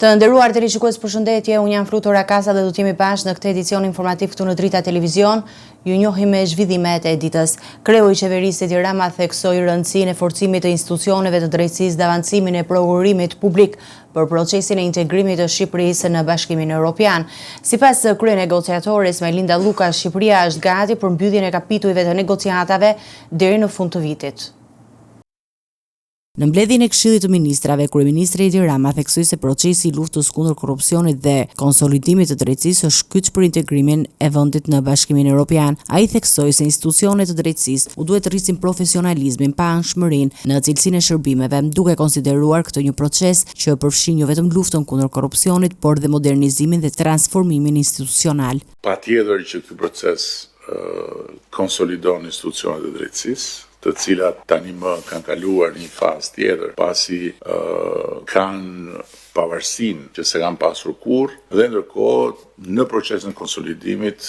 Të nderuar televizionistë, përshëndetje, unë jam Fruto Rakasa dhe do të jemi bashkë në këtë edicion informativ këtu në Drita Televizion. Ju njohim me zhvillimet e ditës. Kreu i qeverisë Edi Rama theksoi rëndësinë e forcimit të institucioneve të drejtësisë dhe avancimin e prokurimit publik për procesin e integrimit të Shqipërisë në Bashkimin Evropian. Sipas kryenegociatores Majlinda Luka, Shqipëria është gati për mbylljen e kapitujve të negociatave deri në fund të vitit. Në mbledhjen e Këshillit të Ministrave, kryeministri Edi Rama theksoi se procesi i luftës kundër korrupsionit dhe konsolidimit të drejtësisë është kyç për integrimin e vendit në Bashkimin Evropian. Ai theksoi se institucionet të drejtësisë u duhet të rrisin profesionalizmin pa anshmërinë në cilësinë e shërbimeve, duke konsideruar këtë një proces që përfshin jo vetëm luftën kundër korrupsionit, por dhe modernizimin dhe transformimin institucional. Patjetër që ky proces konsolidon institucionet e drejtësisë, të cilat tani më kanë kaluar një fazë tjetër, pasi kanë pavarësinë që se kanë pasur kurrë, dhe ndërkohë në procesin e konsolidimit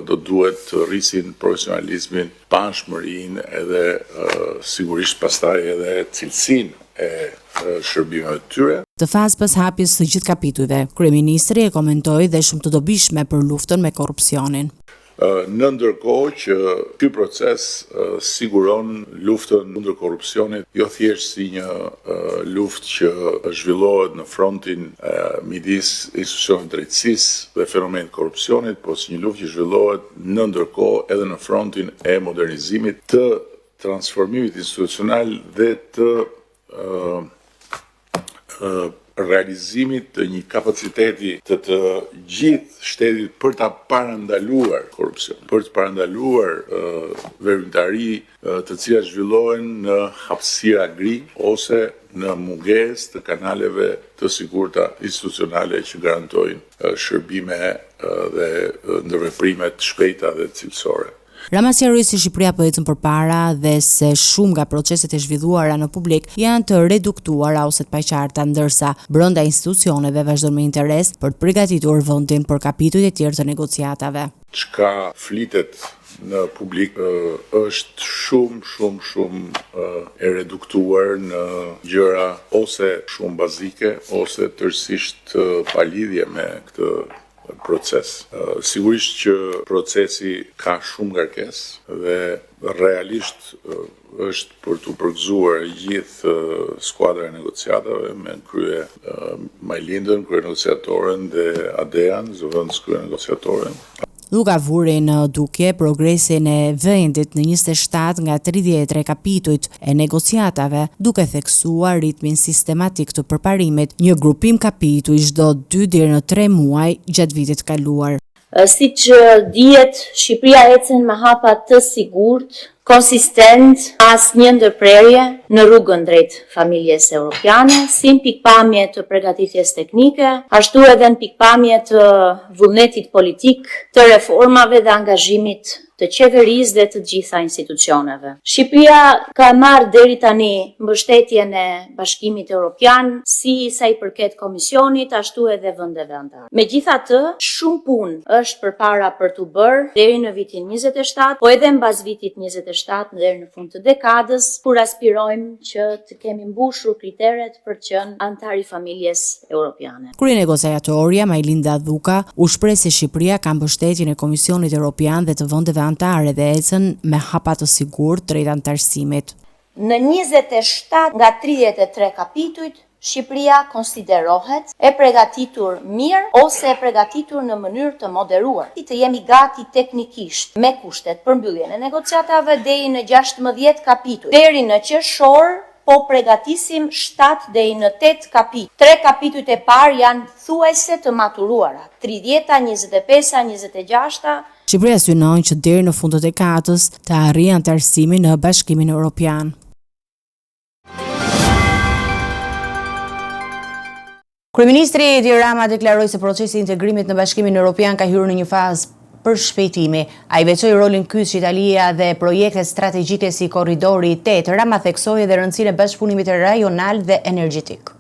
do duhet të rrisin profesionalizmin, panshmërinë edhe sigurisht pastaj edhe cilësinë e shërbimeve të tyre. Të fazë pas hapjes së gjithë kapitujve, kryeministri e komentoi dhe shumë të dobishme për luftën me korrupsionin. Në ndërkohë që ky proces siguron luftën kundër korrupsionit jo thjesht si një luftë që zhvillohet në frontin midis institucioneve të drejtësisë dhe fenomenit korrupsionit, por si një luftë që zhvillohet në ndërkohë edhe në frontin e modernizimit, të transformimit institucional dhe të realizimit të një kapaciteti të gjithë shtetit për ta parandaluar korrupsion, për të parandaluar veprimtari të cilat zhvillohen në hapësira gri ose në mungesë të kanaleve të sigurta institucionale që garantojnë shërbime dhe ndërveprime të shpejta dhe cilësore. Rama sqaroi se Shqipëria po ecën përpara dhe se shumë nga proceset e zhvilluara në publik janë të reduktuara ose të paqarta, ndërsa brenda institucioneve vazhdon me interes për të përgatitur vendin për kapitujt e tjerë të negociatave. Çka flitet në publik është shumë e reduktuar në gjëra ose shumë bazike ose tërësisht pa lidhje me këtë proces. Sigurisht që procesi ka shumë ngarkesë dhe realisht është për të përgëzuar gjithë skuadra e negociatave me krye Majlindën, kryenegociatoren dhe Adean, zëvendës kryenegociatoren. Luka vuri në dukje progresin e vendit në 27 nga 33 kapitujt e negociatave, duke theksuar ritmin sistematik të përparimit, një grupim kapituj çdo 2 deri në 3 muaj gjatë vitit kaluar. Siç dihet, Shqipëria ecën me hapa të sigurt, konsistent, asnjë ndërprerje në rrugën drejt familjes europiane, si në pikpamje të përgatitjes teknike, ashtu edhe në pikpamje të vullnetit politik, të reformave dhe angazhimit të qeverisë dhe të gjitha institucioneve. Shqipëria ka marrë deri tani mbështetjen e Bashkimit Evropian, si sa i përket Komisionit, ashtu edhe vendeve anëtare. Megjithatë, shumë punë është përpara për të bërë deri në vitin 27, po edhe mbas vitit 27 deri në fund të dekadës, kur aspirojmë që të kemi mbushur kriteret për të qenë antar i familjes europiane. Kryenegociatorja Majlinda Luka u shpreh se Shqipëria ka mbështetjen e Komisionit Evropian dhe të vendeve antare dhe ecën me hapa të sigurt drejt antarësimit. Në 27 nga 33 kapitujt, Shqipëria konsiderohet e përgatitur mirë ose e përgatitur në mënyrë të moderuar. Të jemi gati teknikisht me kushtet për mbylljen e negociatave deri në 16 kapituj. Deri në qershor po përgatisim 7 deri në 8 kapituj. 3 kapitujt e parë janë thuajse të maturuara. 30-a, 25-a, 26-a. Shqipëria synon që deri në fund të dekadës të arrijë antarësimin në Bashkimin Evropian. Kryeministri Edi Rama deklaroi se procesi i integrimit në Bashkimin Evropian ka hyrë në një fazë për shpejtimi. Ai veçoi rolin kyç Italia dhe projekte strategjike si korridori 8. Rama theksoi edhe rëndësinë e bashkëpunimit rajonal dhe energjetik.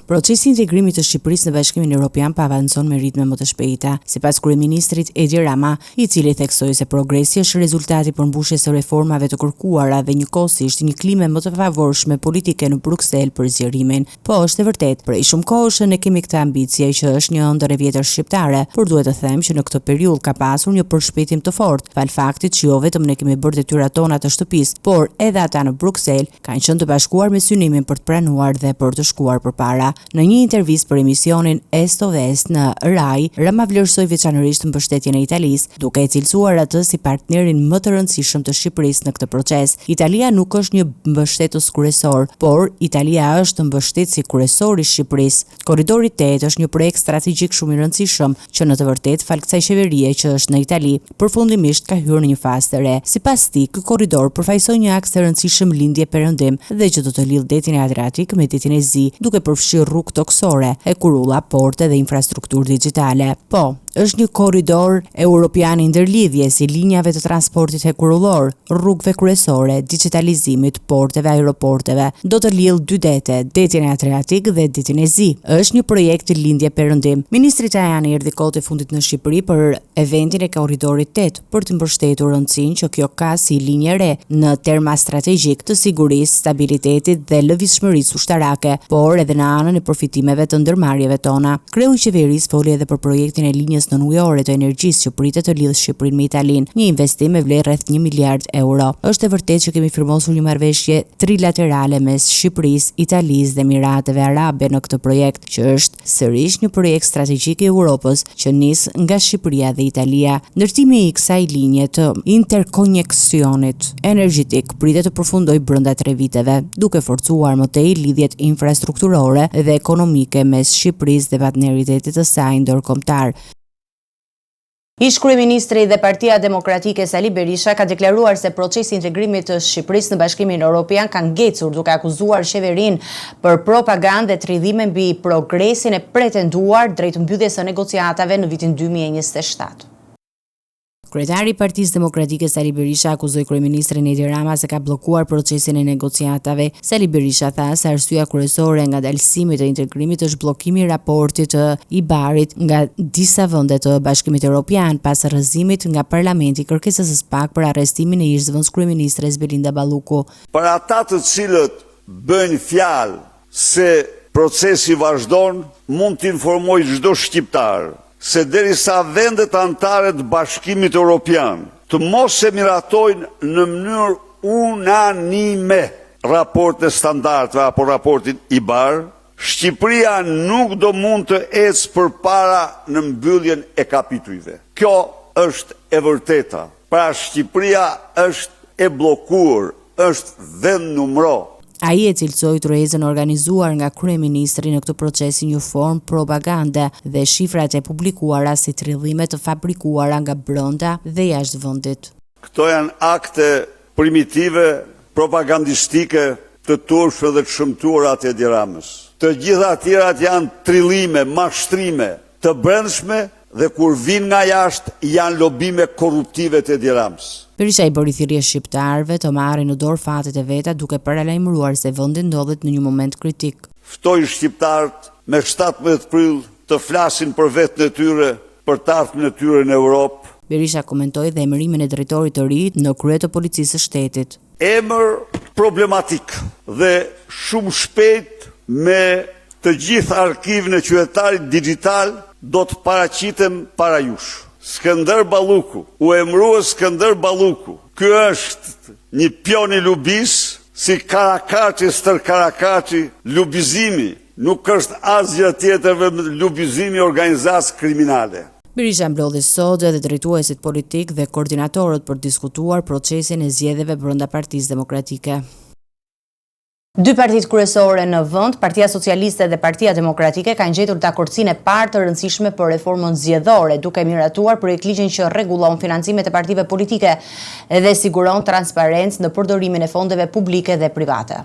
Procesi i integrimit të Shqipërisë në Bashkimin Evropian po avancon me ritme më të shpejta, sipas kryeministrit Edi Rama, i cili theksoi se progresi është rezultati i përmbushjes së reformave të kërkuara dhe njëkohësisht një klime më të favorshme politike në Bruksel për zgjerimin. Po është e vërtet, prej shumë kohësh ne kemi këtë ambicie që është një ëndër e vjetër shqiptare, por duhet të them që në këtë periudhë ka pasur një përshpejtim të fortë, fal faktit që jo vetëm ne kemi bërë detyrat tona të shtëpisë, por edhe ata në Bruksel kanë qenë të bashkuar me synimin për të pranuar dhe për të shkuar përpara. Në një intervistë për emisionin Est o Vest në RAI, Rama vlerësoi veçanërisht mbështetjen e Italisë, duke e cilësuar atë si partnerin më të rëndësishëm të Shqipërisë në këtë proces. Italia nuk është një mbështetës kryesor, por Italia është mbështetësi kryesor i Shqipërisë. Korridori 8 është një projekt strategjik shumë i rëndësishëm që në të vërtetë fal kësaj qeverie që është në Itali, përfundimisht ka hyrë në një fazë të re. Sipas tij, ky korridor përfaqëson një aks të rëndësishëm lindje-perëndim dhe që do të lidhë detin e Adriatik me detin e Zi, duke përfshirë rrugë toksore, ekurulla, porte dhe infrastrukturë digjitale. Po, është një korridor europian i ndërlidhje si linjave të transportit hekurullor, rrugëve kryesore, digitalizimit, porteve, aeroporteve. Do të lidhë dy dete, detin e Adriatik dhe detin e Zi. Është një projekt lindje-perëndim. Ministri Tajani erdhi kohët e fundit në Shqipëri për eventin e korridorit 8 për të mbështetur rëndësinë që kjo ka si linjë re në terma strategjik të sigurisë, stabilitetit dhe lëvizshmërisë ushtarake, por edhe në anën e përfitimeve të ndërmarrjeve tona. Kreu i qeverisë foli edhe për projektin e linjës nënujore të energjisë që pritet të lidhë Shqipërinë me Italinë, një investim me vlerë rreth 1 miliard euro. Është e vërtetë që kemi firmosur një marrëveshje trilaterale mes Shqipërisë, Italisë dhe Emirateve Arabe në këtë projekt, që është sërish një projekt strategjik i Europës që nis nga Shqipëria dhe Italia. Ndërtimi i kësaj linje të interkoneksionit energjetik pritet të përfundojë brenda 3 viteve, duke forcuar më tej lidhjet infrastrukturore dhe ekonomike mes Shqipërisë dhe partneritetit të saj ndërkombëtar. Ish kryeministri dhe Partia Demokratike Sali Berisha ka deklaruar se procesi i integrimit të Shqipërisë në Bashkimin Evropian ka ngecur, duke akuzuar qeverinë për propagandë dhe tridhime mbi progresin e pretenduar drejt mbylljes së negociatave në vitin 2027. Kryetari i Partisë Demokratike Sali Berisha akuzoi kryeministrin Edi Rama se ka bllokuar procesin e negociatave. Sali Berisha tha se arsyeja kryesore nga dalësimi të integrimit është bllokimi i raportit të IBAR-it nga disa vende të Bashkimit Evropian pas rrëzimit nga Parlamenti kërkesës së SPAK për arrestimin e ish kryeministres Belinda Balluku. Për ata të cilët bëjnë fjalë se procesi vazhdon, mund të informoj çdo shqiptar se derisa vendet anëtare të Bashkimit Evropian të mos e miratojnë në mënyrë unanime raportet standardve apo raportin IBAR, Shqipëria nuk do mund të ecë përpara në mbylljen e kapitujve. Kjo është e vërteta. Pra Shqipëria është e bllokuar, është vend numëro. Ai e cilësoi tërheqjen organizuar nga kryeministri në këtë proces si një formë propagande dhe shifrat e publikuara si tridhime të fabrikuara nga brenda dhe jashtë vendit. Këto janë akte primitive, propagandistike, të turshme dhe të shëmtuara të Edi Ramës. Të gjitha tjerat janë tridhime, mashtrime të brendshme dhe kur vinë nga jashtë janë lobime korruptive të Edi Ramës. Berisha i bëri thirrje shqiptarëve të marrin në dorë fatet e veta duke paralajmëruar se vendi ndodhet në një moment kritik. Ftoi shqiptarët me 17 prill të flasin për vetën e tyre, për të ardhmen e tyre në Europë. Berisha komentoi dhe emërimin e drejtorit të ri në krye të policisë së shtetit. Emër problematik dhe shumë shpejt me të gjithë arkivën e qytetarit digjital do të paraqitem para jush. Skënder Balluku, u emërua Skënder Balluku. Ky është një pion i lubis, si Karakaçi, stër Karakaçi, lubizimi nuk është asgjë tjetër vetëm lubizimi i organizatë kriminale. Berisha mblodhi sot edhe drejtuesit politik dhe koordinatorët për diskutuar procesin e zgjedhjeve brenda Partisë Demokratike. Dy partitë kryesore në vend, Partia Socialiste dhe Partia Demokratike, kanë gjetur dakordsinë e parë të rëndësishme për reformën zgjedhore, duke miratuar projektligjin që rregullon financimet e partive politike dhe siguron transparencë në përdorimin e fondeve publike dhe private.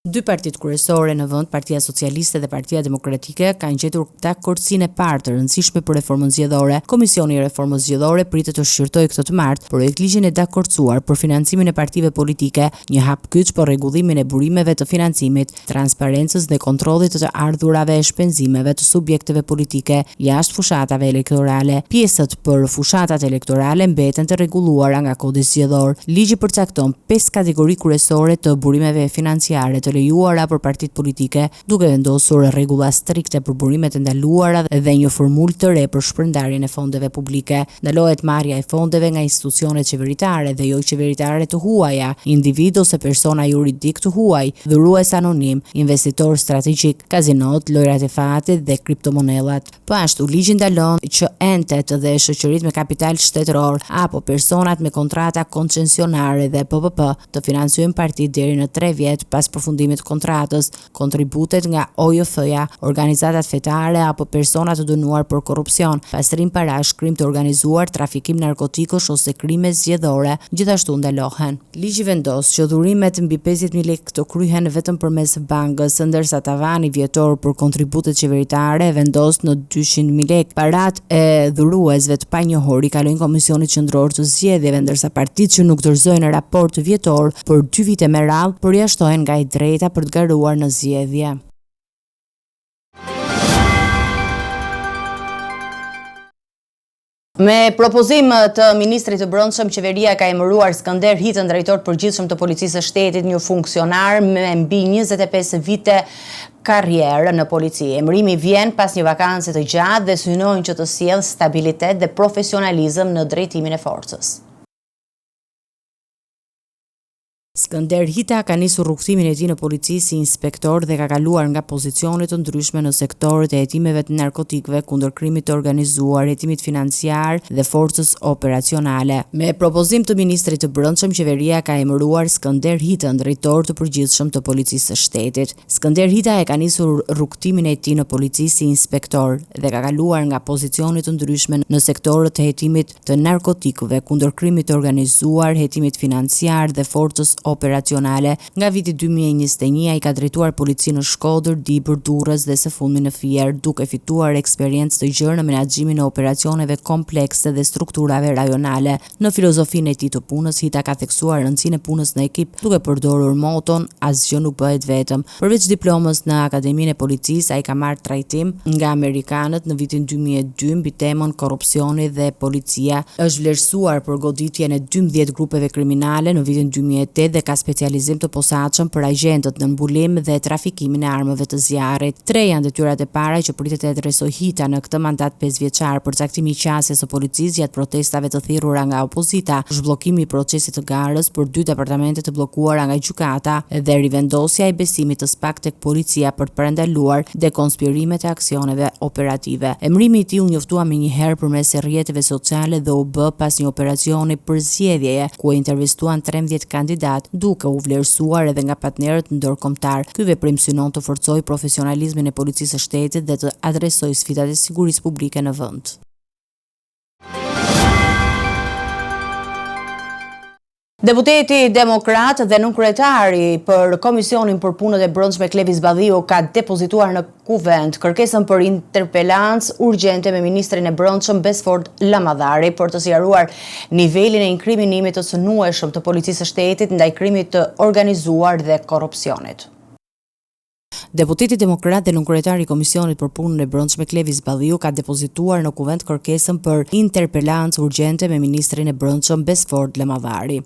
Dy partitë kryesore në vend, Partia Socialiste dhe Partia Demokratike, kanë gjetur dakordsinë e parë të rëndësishme për reformën zgjedhore. Komisioni i Reformës Zgjedhore pritet të shqyrtojë këtë të martë projektligjin e dakordsuar për financimin e partive politike, një hap kyç për rregullimin e burimeve të financimit, transparencës dhe kontrollit të ardhurave e shpenzimeve të subjekteve politike jashtë fushatave elektorale. Pjesët për fushatat elektorale mbeten të rregulluara nga Kodesi Zgjedhor. Ligji përcakton 5 kategori kryesore të burimeve financiare të lejuara për partitë politike, duke vendosur rregulla strikte për burimet e ndaluara dhe një formulë të re për shpërndarjen e fondeve publike. Ndalohet marrja e fondeve nga institucionet qeveritare dhe jo qeveritare të huaja, individ ose persona juridik të huaj, dhurues anonim, investitor strategjik, kazinot, lojrat e fatit dhe kriptomonellat. Po ashtu ligji ndalon që entet dhe shoqëritë me kapital shtetëror apo personat me kontrata koncesionare dhe PPP të financojnë partitë deri në 3 vjet pas përfundimit të kontratës, kontributet nga OJF-ja, organizatat fetare apo persona të dënuar për korrupsion, pastrim parash, krim të organizuar, trafikim narkotikosh ose krime zgjedhore, gjithashtu ndalohen. Ligji vendos që dhurimet mbi 50.000 lekë të kryhen vetëm përmes bankës, ndërsa tavani vjetor për kontributet qeveritare vendos në 200.000 lekë. Parat e dhuruesve të panjohur i kalojnë Komisionit Qendror të Zgjedhjeve, ndërsa partitë që nuk dorëzojnë raport vjetor për 2 vite me radhë përjashtohen nga i drejta për të garuar në zgjedhje. Me propozim të ministrit të brendshëm, qeveria ka emëruar Skënder Hitën drejtor përgjithshëm të Policisë së Shtetit, një funksionar me mbi 25 vite karrierë në polici. Emërimi vjen pas një vakanse të gjatë dhe synojnë që të sjellë stabilitet dhe profesionalizëm në drejtimin e forcës. Skënder Hita ka nisur rrugtimin e tij në polici si inspektor dhe ka kaluar nga pozicione të ndryshme në sektorët e hetimeve të narkotikëve, kundër krimit të organizuar, hetimit financiar dhe forcës operacionale. Me propozim të ministrit të brendshëm, qeveria ka emëruar Skënder Hitën drejtor të përgjithshëm të Policisë së Shtetit. Skënder Hita e ka nisur rrugtimin e tij në polici si inspektor dhe ka kaluar nga pozicione të ndryshme në sektorët e hetimit të narkotikëve, kundër krimit të organizuar, hetimit financiar dhe forcës operacionale. Nga viti 2021 ai ka drejtuar policinë në Shkodër, Dibër, Durrës dhe së fundmi në Fier, duke fituar eksperiencë të gjerë në menaxhimin e operacioneve komplekse dhe strukturave rajonale. Në filozofinë e tij të punës, Hita ka theksuar rëndësinë e punës në ekip, duke përdorur moton asgjë nuk bëhet vetëm. Përveç diplomës në Akademinë e Policisë, ai ka marrë trajtim nga amerikanët në vitin 2002 mbi temën korrupsioni dhe policia. Është vlerësuar për goditjen e 12 grupeve kriminale në vitin 2008 dhe ka specializim të posaçëm për agjentët në mbulim dhe trafikimin e armëve të zjarrit. 3 janë detyrat e para që pritet të adresojë Hita në këtë mandat 5 vjeçar: përcaktimi i qasjes së policisë gjatë protestave të thirrura nga opozita, zhbllokimi i procesit të garës për 2 departamente të bllokuara nga gjykata dhe rivendosja e besimit të SPAK tek policia për të parandaluar dekonspirimet e aksioneve operative. Emërimi i tij u njoftua menjëherë përmes rrjeteve sociale dhe u bë pas një operacioni përzgjedhjeje ku intervistuan 13 kandidat, duke u vlerësuar edhe nga partnerët ndërkombëtar. Ky veprim synon të forcojë profesionalizmin e policisë së shtetit dhe të adresojë sfidat e sigurisë publike në vend. Deputeti demokrat dhe nënkryetari për Komisionin për Punët e Brendshme Klevi Zbadhiu ka depozituar në kuvend kërkesën për interpelancë urgjente me ministrin e Brendshëm Besford Llamadhari për të sqaruar nivelin e inkriminimit të synueshëm të policisë së shtetit ndaj krimit të organizuar dhe korrupsionit. Deputeti demokrat dhe nënkryetari i Komisionit për Punën e Brendshme Klevi Zbadhiu ka depozituar në kuvend kërkesën për interpelancë urgjente me ministrin e Brendshëm Besford Llamadhari.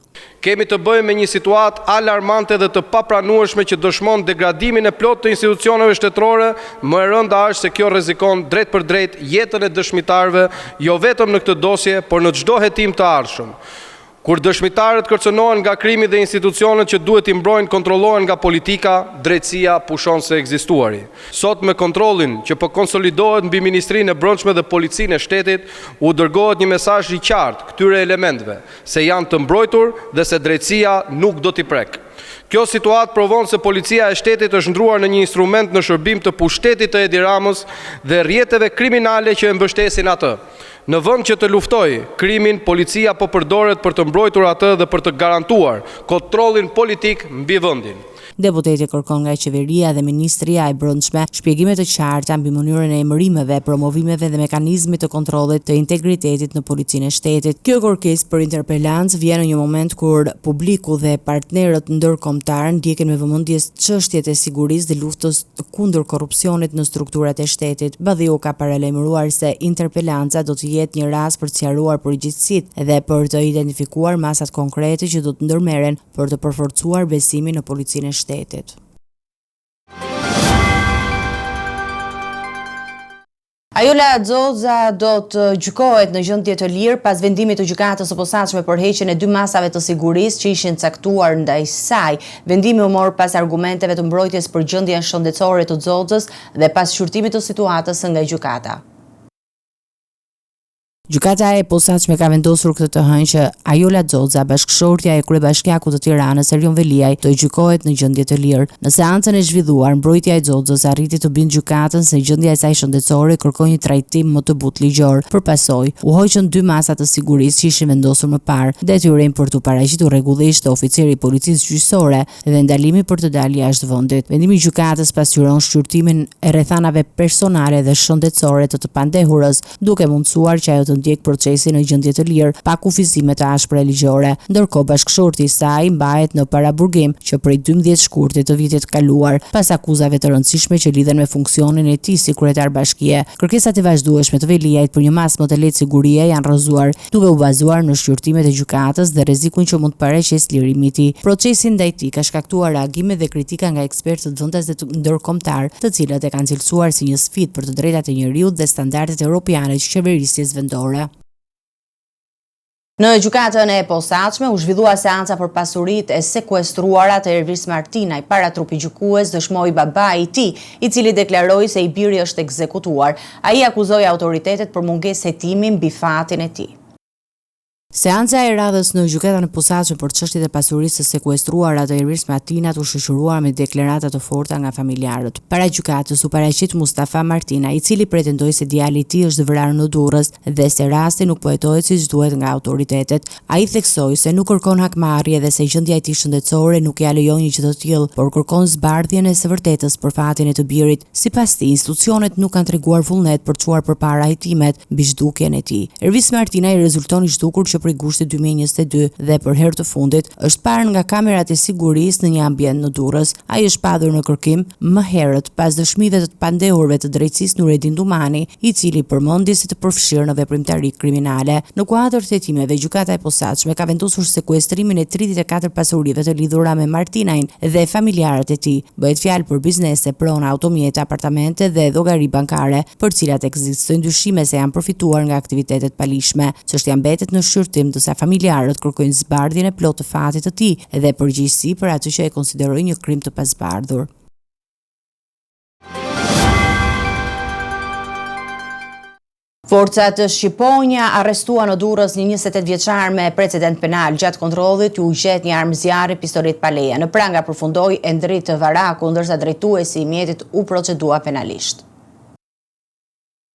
Kemi të bëjmë me një situatë alarmante dhe të papranueshme që dëshmon degradimin e plot të institucioneve shtetërore. Më e rënda është se kjo rrezikon drejt për drejt jetën e dëshmitarëve, jo vetëm në këtë dosje, por në çdo hetim të ardhshëm. Kur dëshmitarët kërcënohen nga krimi dhe institucionet që duhet i mbrojnë kontrollohen nga politika, drejtësia pushon se ekzistuari. Sot me kontrollin që po konsolidohet mbi Ministrinë e Brendshme dhe Policinë e Shtetit, u dërgohet një mesazh i qartë këtyre elementeve, se janë të mbrojtur dhe se drejtësia nuk do t'i prek. Kjo situatë provon se policia e shtetit është ndruar në një instrument në shërbim të pushtetit të Edi Ramës dhe rrjeteve kriminale që e mbështesin atë. Në vend që të luftoj krimin, policia po përdoret për të mbrojtur atë dhe për të garantuar kontrollin politik mbi vendin. Deputeti kërkon nga qeveria dhe Ministria e Brendshme shpjegime të qarta mbi mënyrën e emërimeve, promovimeve dhe mekanizmit të kontrollit të integritetit në policinë e shtetit. Kjo kërkesë për interpelancë vjen në një moment kur publiku dhe partnerët ndërkombëtar ndjekin me vëmendje çështjet e sigurisë dhe luftës kundër korrupsionit në strukturat e shtetit. Badhiu ka paralajmëruar se interpelanca do të jetë një rast për të sqaruar përgjegjësitë dhe për të identifikuar masat konkrete që do të ndërmerren për të përforcuar besimin në policinë e shtetit. Ajola Xoza do të gjykohet në gjendje të lirë pas vendimit të gjykatës së posaçme për heqjen e 2 masave të sigurisë që ishin caktuar ndaj saj. Vendimi u mor pas argumenteve të mbrojtjes për gjendjen shëndetësore të Xozës dhe pas shqyrtimit të situatës nga gjykata. Gjykata e posaçme ka vendosur këtë të hënë që Ajola Xoza, bashkëshortja e kryebashkiakut të Tiranës Erjon Veliaj, do gjykohet në gjendje të lirë. Në seancën e zhvilluar, mbrojtja e Xozës arriti të bindë gjykatën se gjendja e saj shëndetësore kërkoi një trajtim më të butë ligjor. Për pasojë, u hoqën 2 masa të sigurisë që ishin vendosur më parë. Detyrën për të paraqitur rregullisht të oficeri i policisë gjyqësore dhe ndalimi për të dalë jashtë vendit. Vendimi i gjykatës pasqyron shqyrtimin e rrethanave personale dhe shëndetësore të pandehurës, duke mundsuar që ajo të ndjek procesin në gjendje të lirë, pa kufizime të ashpra ligjore. Ndërkohë bashkëshorti i saj mbahet në paraburgim që prej 12 shkurtit të vitit kaluar, pas akuzave të rëndësishme që lidhen me funksionin e tij si kryetar bashkie. Kërkesat e vazhdueshme të Veliajt për një mas më të lehtë sigurie janë rrëzuar, duke u bazuar në shqyrtimet e gjykatës dhe rrezikun që mund të paraqes lirimi i tij. Procesi ndaj tij ka shkaktuar reagime dhe kritika nga ekspertët vendas dhe ndërkombëtar, të cilët e kanë cilësuar si një sfidë për të drejtat e njerëzit dhe standardet europiane që qeverisjes vendore. Në gjykatën e posaçme u zhvillua seanca për pasuritë e sekuestruara të Ervis Martinaj. Para trupi gjykues dëshmoi babai i tij, i cili deklaroi se i biri është ekzekutuar. Ai akuzoi autoritetet për mungesë hetimi mbi fatin e tij. Seanca e radhës në gjykatën e posaçme për çështjet e pasurisë së sekuestruara të Ervis Martinat u shoqëruar me deklarata të forta nga familjarët. Para gjykatës u paraqit Mustafa Martina, i cili pretendoi se djali i tij është vrarë në Durrës dhe se rasti nuk po hetohet siç duhet nga autoritetet. Ai theksoi se nuk kërkon hakmarrje dhe se gjendja e tij shëndetësore nuk ja lejon një gjë të tillë, por kërkon zbardhjen e së vërtetës për fatin e të birit. Sipas tij, institucionet nuk kanë treguar vullnet për të çuar përpara hetimet mbi zhdukjen e tij. Ervis Martina i rezulton i zhdukur që prej gushtit 2022 dhe për herë të fundit është parë nga kamerat e sigurisë në një ambient në Durrës. Ai është padur në kërkim më herët pas dëshmive të pandehurve të drejtësisë Nuredin Dumani, i cili përmendi si të përfshirë në veprimtari kriminale. Në kuadër të hetimeve, gjykata e posaçme ka vendosur sekuestrimin e 34 pasurive të lidhura me Martinajin dhe familjarët e tij. Bëhet fjalë për biznese, prona, automjete, apartamente dhe llogari bankare, për cilat ekzistojnë dyshime se janë përfituar nga aktivitetet palishme. Çështja mbetet në shqyrtim, ndërsa familjarët kërkojnë zbardhjen e plotë të fatit të tij dhe përgjegjësi për atë që e konsiderojnë një krim të pazbardhur. Forcat shqiponja arrestua në Durrës një 28 vjeçar me precedent penal. Gjatë kontrollit u gjet një armë zjarri, pistolet pa leje. Në pranga përfundoi Endrit Varaku, ndërsa drejtuesi i mjetit u procedua penalisht.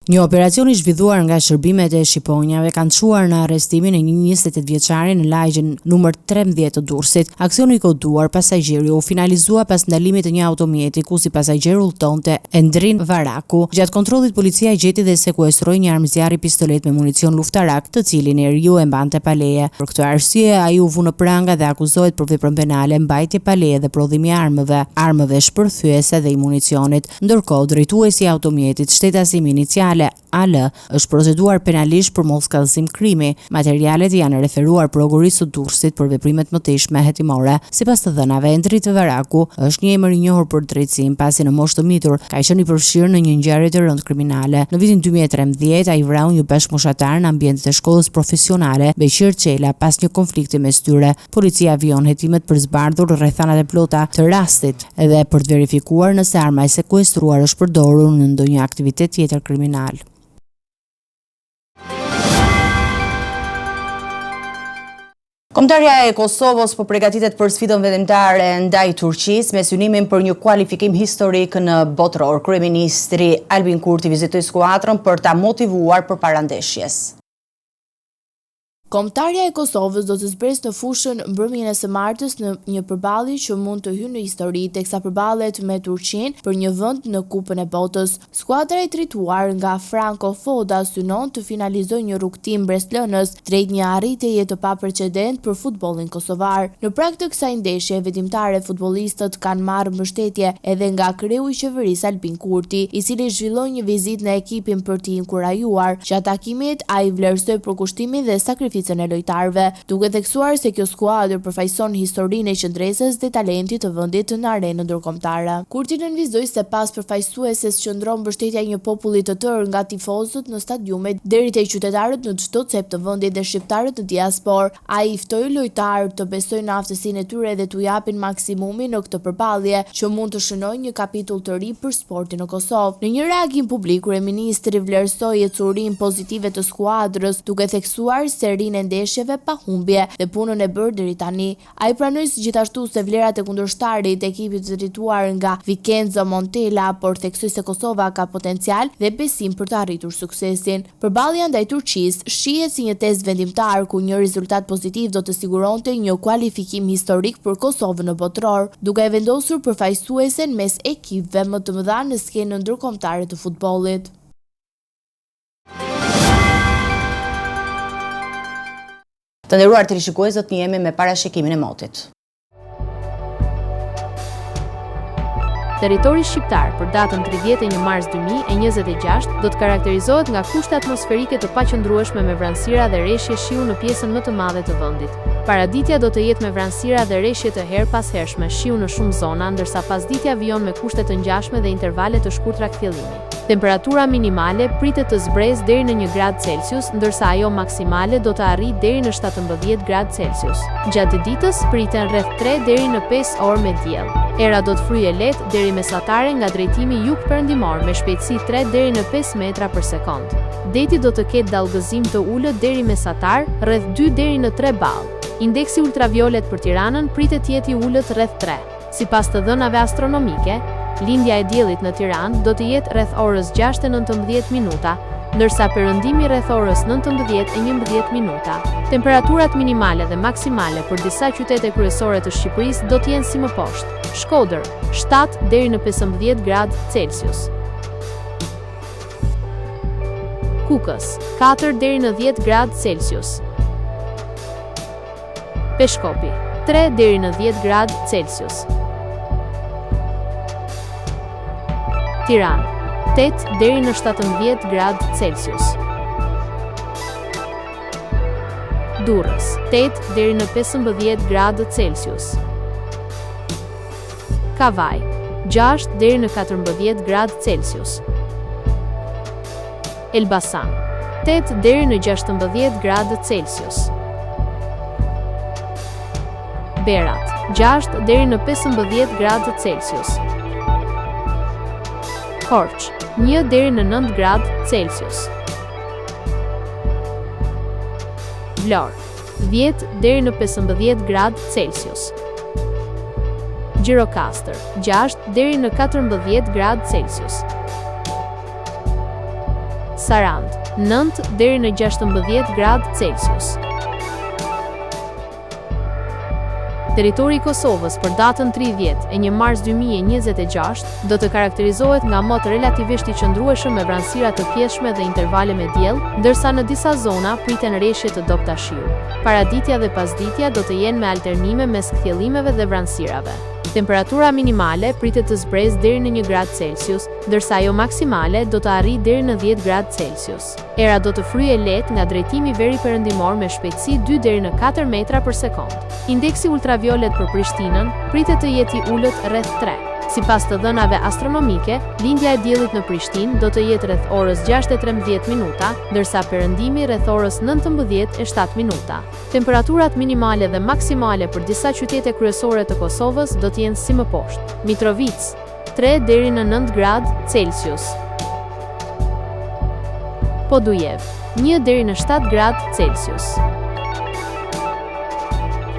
Një operacion i zhvilluar nga shërbimet e shqiponjave kanë çuar në arrestimin e një 28 vjeçari në lagjen numër 13 të Durrësit. Aksioni i koduar pasagjerit u finalizua pas ndalimit të një automjeti ku si pasagjer udhëtonte Endrin Varaku. Gjatë kontrollit policia gjeti dhe sekuestroi një armë zjarri, pistolet me municion luftarak, të cilin eriu e mbante pa leje. Për këtë arsye ai u vu në pranga dhe akuzohet për veprën penale, mbajtje pa leje dhe prodhimi i armëve shpërthyese dhe i municionit. Ndërkohë, drejtuesi i automjetit, shtetësimi inicial AL është proceduar penalisht për moskallësim krimi. Materialet janë referuar prokurisë së Durrësit për veprimet mëtejshme hetimore. Sipas të dhënave, Endrit Varaku është një emër i njohur për drejtësinë, pasi në moshë të mitur ka qenë i përfshirë në një ngjarje të rëndë kriminale. Në vitin 2013 ai vrau një bashkëmoshatar në ambientet e shkollës profesionale Beqir Çela pas një konflikti mes tyre. Policia vijon hetimet për zbardhur rrethanat e plota të rastit dhe për të verifikuar nëse arma e sekuestruar është përdorur në ndonjë aktivitet tjetër kriminal. Kombëtarja e Kosovës po përgatitet për sfidën vendimtare ndaj Turqisë me synimin për një kualifikim historik në botror. Kryeministri Albin Kurti vizitoi skuadrën për ta motivuar përpara ndeshjes. Kombëtarja e Kosovës do të zbresë në fushën mbrëmjen e së martës në një përballje që mund të hyjë në histori teksa përballet me Turqinë për një vend në Kupën e Botës. Skuadra e drejtuar nga Franco Foda synon të finalizojë një rrugtim breslënës drejt një arritjeje të paprecedent për futbollin kosovar. Në prag të kësaj ndeshje vendimtare futbollistët kanë marrë mbështetje edhe nga kreu i qeverisë Albin Kurti, i cili zhvilloi një vizitë në ekipin për t'i inkurajuar. Gjatë takimit ai vlerësoi përkushtimin dhe sakrificën e lojtarëve, duke theksuar se kjo skuadër përfaqëson historinë e qendresës dhe talentit të vendit në arenën ndërkombëtare. Kurti nënvizoi se pas përfaqësueses qëndron mbështetja e një populli të tërë nga tifozët në stadiumet deri te qytetarët në çdo cep të vendit dhe shqiptarët në diasporë. Ai i ftoi lojtarët të besojnë në aftësinë e tyre dhe t'u japin maksimumin në këtë përballje që mund të shënojë një kapitull të ri për sportin në Kosovë. Në një reagim publik, kryeministri vlerësoi ecurinë pozitive të skuadrës, duke theksuar serinë e ndeshjeve pa humbje dhe punën e bërë deri tani. Ai pranoi gjithashtu se vlerat e kundërshtarit të ekipit të drejtuar nga Vincenzo Montella, por theksoi se Kosova ka potencial dhe besim për të arritur suksesin. Përballja ndaj Turqisë shihet si një test vendimtar ku një rezultat pozitiv do të siguronte një kualifikim historik për Kosovën në botror, duke e vendosur përfaqësuesen mes ekipëve më të mëdha në skenën ndërkombëtare të futbollit. Të nderuar teleshikues, do të jemi me parashikimin e motit. Territori shqiptar për datën 31 mars 2026 do të karakterizohet nga kushte atmosferike të paqëndrueshme me vranësira dhe rreshje shiu në pjesën më të madhe të vendit. Paraditja do të jetë me vranësira dhe rreshje të herpashershme shiu në shumë zona, ndërsa pasditja vijon me kushte të ngjashme dhe intervale të shkurtra kthjellimi. Temperatura minimale pritet të zbresë deri në 1 gradë Celsius, ndërsa ajo maksimale do të arrijë deri në 17 gradë Celsius. Gjatë ditës priten rreth 3 deri në 5 orë me diell. Era do të fryjë lehtë deri mesatare nga drejtimi jug-perëndimor me shpejtësi 3 deri në 5 metra për sekond. Deti do të ketë dallgëzim të ulët deri mesatar, rreth 2 deri në 3 ball. Indeksi ultraviolet për Tiranën pritet të jetë i ulët rreth 3. Sipas të dhënave astronomike, lindja e diellit në Tiranë do të jetë rreth orës 6:19 minuta, ndërsa perëndimi rreth orës 19:11 minuta. Temperaturat minimale dhe maksimale për disa qytete kryesore të Shqipërisë do të jenë si më poshtë. Shkodër, 7 deri në 15 gradë Celsius. Kukës, 4 deri në 10 gradë Celsius. Peshkopi, 3 deri në 10 gradë Celsius. Tiranë, 8 deri në 17 gradë Celsius. Durrës, 8 deri në 15 gradë Celsius. Kavaj, 6 deri në 14 gradë Celsius. Elbasan, 8 deri në 16 gradë Celsius. Berat, 6 deri në 15 gradë Celsius. Korç, 1 deri në 9 gradë Celsius. Vlorë, 10 deri në 15 gradë Celsius. Gjirokastër, 6 deri në 14 gradë Celsius. Sarand, 9 deri në 16 gradë Celsius. Territori i Kosovës për datën 31 mars 2026 do të karakterizohet nga mot relativisht i qëndrueshëm me vranësira të pjeshme dhe intervale me diell, ndërsa në disa zona priten rreshje të dobta shiu. Paraditja dhe pasditja do të jenë me alternime mes kthjellimeve dhe vranësirave. Temperatura minimale pritet të zbresë deri në 1 gradë Celsius, ndërsa ajo maksimale do të arrijë deri në 10 gradë Celsius. Era do të fryjë lehtë nga drejtimi veri perëndimor me shpejtësi 2 deri në 4 metra për sekond. Indeksi ultraviolet për Prishtinën pritet të jetë i ulët rreth 3. Sipas të dhënave astronomike, lindja e diellit në Prishtinë do të jetë rreth orës 6:13 minuta, ndërsa perëndimi rreth orës 19:07 minuta. Temperaturat minimale dhe maksimale për disa qytete kryesore të Kosovës do të jenë si më poshtë. Mitrovica, 3 deri në 9 gradë Celsius. Podujev, 1 deri në 7 gradë Celsius.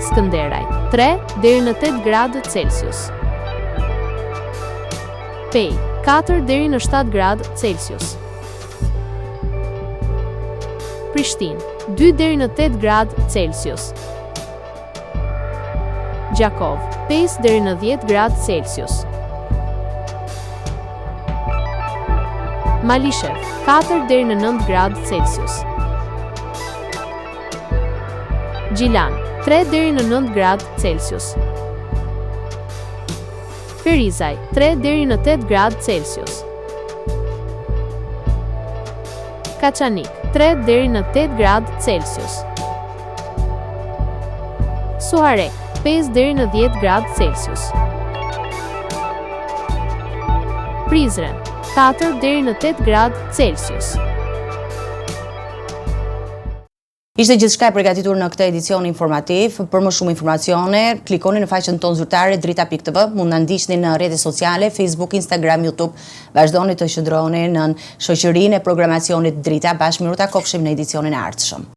Skënderaj, 3 deri në 8 gradë Celsius. Pej, 4 deri në 7 gradë Celsius. Prishtinë, 2 deri në 8 gradë Celsius. Gjakov, 5 deri në 10 gradë Celsius. Malishev, 4 deri në 9 gradë Celsius. Gjilan, 3 deri në 9 gradë Celsius. Ferizaj, 3 deri në 8 gradë Celsius. Kaçanik, 3 deri në 8 gradë Celsius. Suharek, 5 deri në 10 gradë Celsius. Prizren, 4 deri në 8 gradë Celsius. Ishte gjithçka e përgatitur në këtë edicion informativ. Për më shumë informacione, klikoni në faqen tonë zyrtare drita.tv, mund na ndiqni në rrjetet sociale, Facebook, Instagram, YouTube. Vazhdoni të qëndroni në shoqërinë e programacionit Drita. Bashkë miru takofshim në edicionin e ardhshëm.